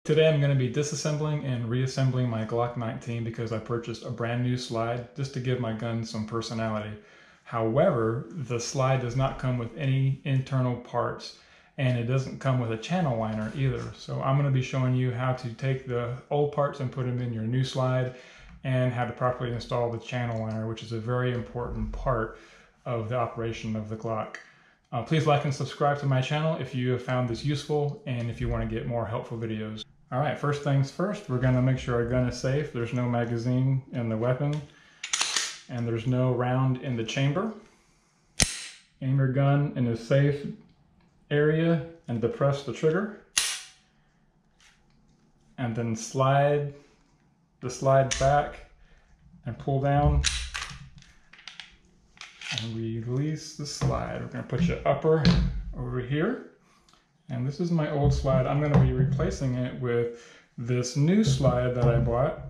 Today I'm going to be disassembling and reassembling my Glock 19 because I purchased a brand new slide just to give my gun some personality. However, the slide does not come with any internal parts and it doesn't come with a channel liner either. So I'm going to be showing you how to take the old parts and put them in your new slide and how to properly install the channel liner, which is a very important part of the operation of the Glock. Please like and subscribe to my channel if you have found this useful and if you want to get more helpful videos. All right, first things first, we're going to make sure our gun is safe. There's no magazine in the weapon and there's no round in the chamber. Aim your gun in a safe area and depress the trigger. And then slide the slide back and pull down and release the slide. We're going to put your upper over here. And this is my old slide. I'm going to be replacing it with this new slide that I bought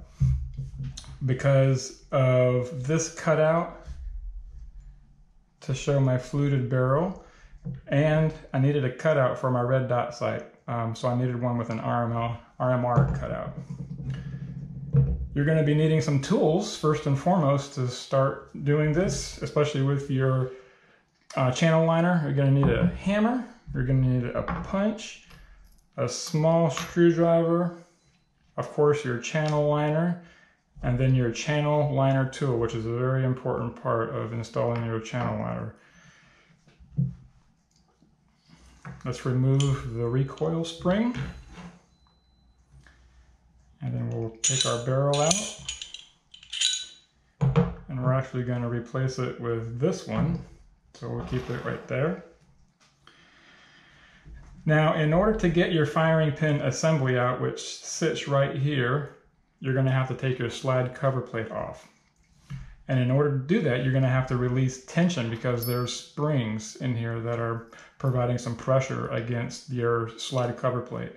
because of this cutout to show my fluted barrel. And I needed a cutout for my red dot sight. So I needed one with an RMR cutout. You're going to be needing some tools first and foremost to start doing this, especially with your channel liner. You're going to need a hammer. You're going to need a punch, a small screwdriver, of course your channel liner, and then your channel liner tool, which is a very important part of installing your channel liner. Let's remove the recoil spring, and then we'll take our barrel out, and we're actually going to replace it with this one, so we'll keep it right there. Now, in order to get your firing pin assembly out, which sits right here, you're going to have to take your slide cover plate off. And in order to do that, you're going to have to release tension because there's springs in here that are providing some pressure against your slide cover plate.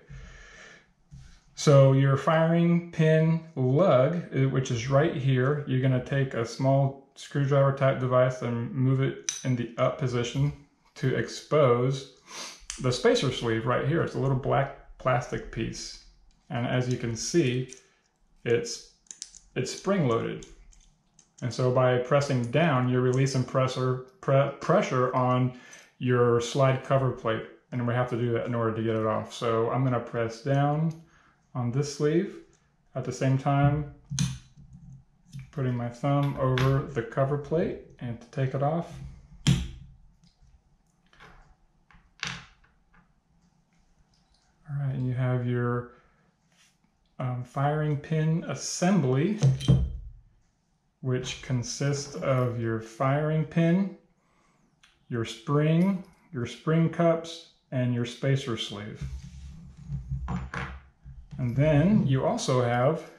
So your firing pin lug, which is right here, you're going to take a small screwdriver type device and move it in the up position to expose the spacer sleeve right here. It's a little black plastic piece. And as you can see, it's spring loaded. And so by pressing down, you're releasing pressure on your slide cover plate. And we have to do that in order to get it off. So I'm gonna press down on this sleeve at the same time, putting my thumb over the cover plate and to take it off. All right, and you have your firing pin assembly, which consists of your firing pin, your spring cups, and your spacer sleeve. And then you also have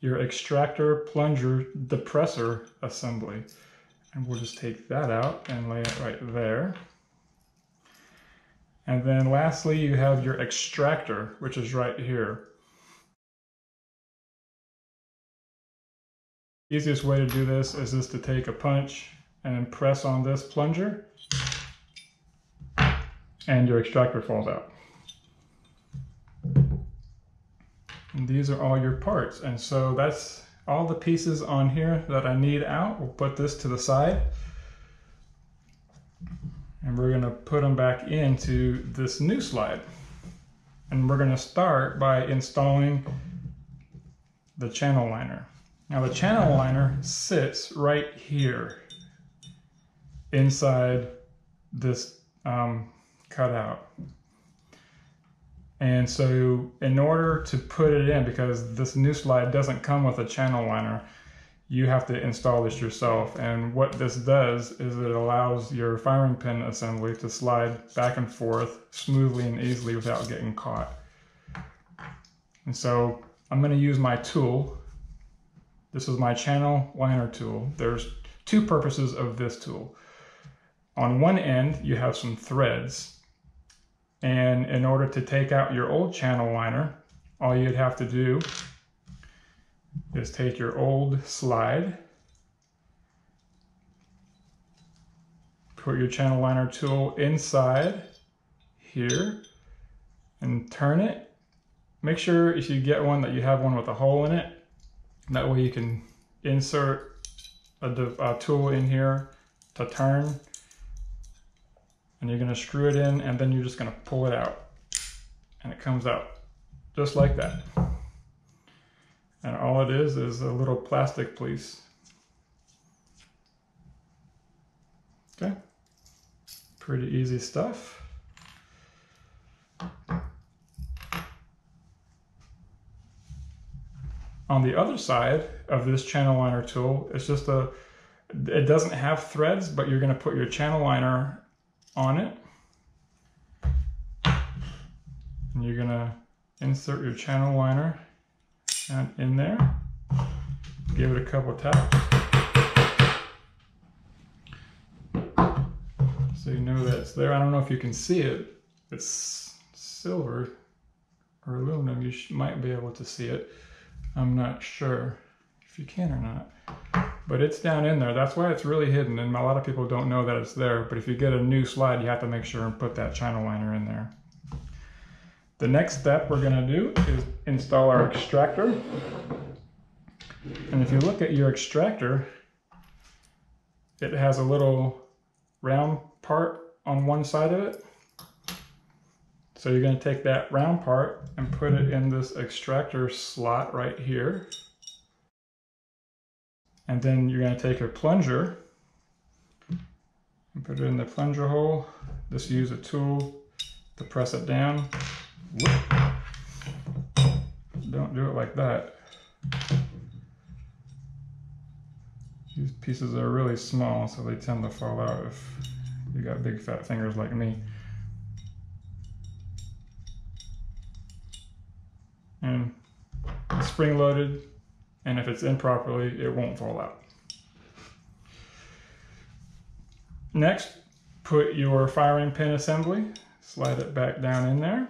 your extractor plunger depressor assembly. And we'll just take that out and lay it right there. And then lastly, you have your extractor, which is right here. The easiest way to do this is just to take a punch and press on this plunger, and your extractor falls out. And these are all your parts. And so that's all the pieces on here that I need out. We'll put this to the side. And we're going to put them back into this new slide. And we're going to start by installing the channel liner. Now the channel liner sits right here inside this cutout. And so in order to put it in, because this new slide doesn't come with a channel liner, you have to install this yourself. And what this does is it allows your firing pin assembly to slide back and forth smoothly and easily without getting caught. And so I'm going to use my tool. This is my channel liner tool. There's two purposes of this tool. On one end, you have some threads. And in order to take out your old channel liner, all you'd have to do is take your old slide, put your channel liner tool inside here, and turn it, make sure if you get one that you have one with a hole in it. That way you can insert a tool in here to turn, and you're going to screw it in, and then you're just going to pull it out, and it comes out just like that. And all it is a little plastic piece. Okay, pretty easy stuff. On the other side of this channel liner tool, it's just it doesn't have threads, but you're going to put your channel liner on it. And you're going to insert your channel liner in there. Give it a couple taps. So you know that it's there. I don't know if you can see it. It's silver or aluminum. You might be able to see it. I'm not sure if you can or not, but it's down in there. That's why it's really hidden, and a lot of people don't know that it's there. But if you get a new slide, you have to make sure and put that channel liner in there. The next step we're going to do is install our extractor. And if you look at your extractor, it has a little round part on one side of it. So you're going to take that round part and put it in this extractor slot right here. And then you're going to take your plunger and put it in the plunger hole. Just use a tool to press it down. Don't do it like that. These pieces are really small, so they tend to fall out if you got big fat fingers like me. And it's spring loaded, and if it's in properly, it won't fall out. Next, put your firing pin assembly, slide it back down in there.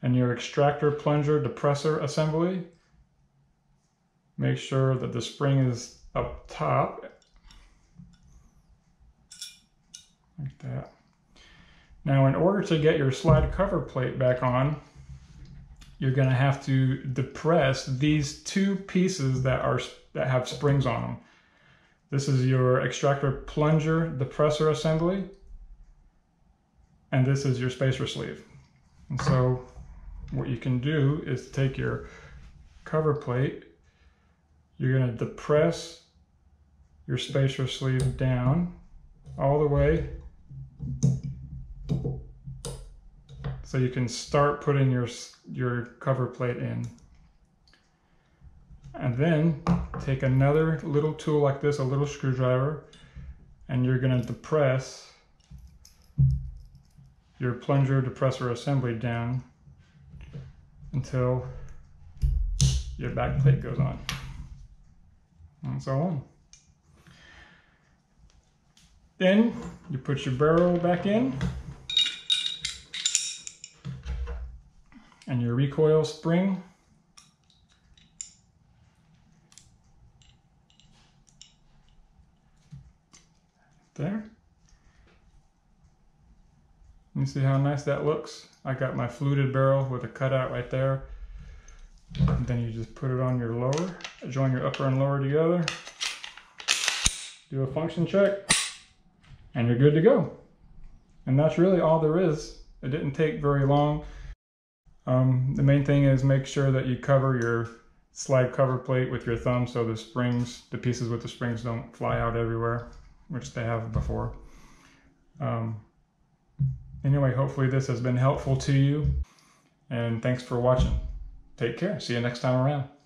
And your extractor, plunger, depressor assembly, make sure that the spring is up top, like that. Now, in order to get your slide cover plate back on, you're going to have to depress these two pieces that have springs on them. This is your extractor plunger depressor assembly, and this is your spacer sleeve. And so what you can do is take your cover plate, you're going to depress your spacer sleeve down all the way so you can start putting your cover plate in. And then take another little tool like this, a little screwdriver, and you're going to depress your plunger depressor assembly down until your back plate goes on. And so on. Then you put your barrel back in, and your recoil spring. There. You see how nice that looks? I got my fluted barrel with a cutout right there. And then you just put it on your lower, join your upper and lower together, do a function check, and you're good to go. And that's really all there is. It didn't take very long. The main thing is make sure that you cover your slide cover plate with your thumb so the springs, the pieces with the springs don't fly out everywhere, which they have before. Anyway, hopefully this has been helpful to you, and thanks for watching. Take care. See you next time around.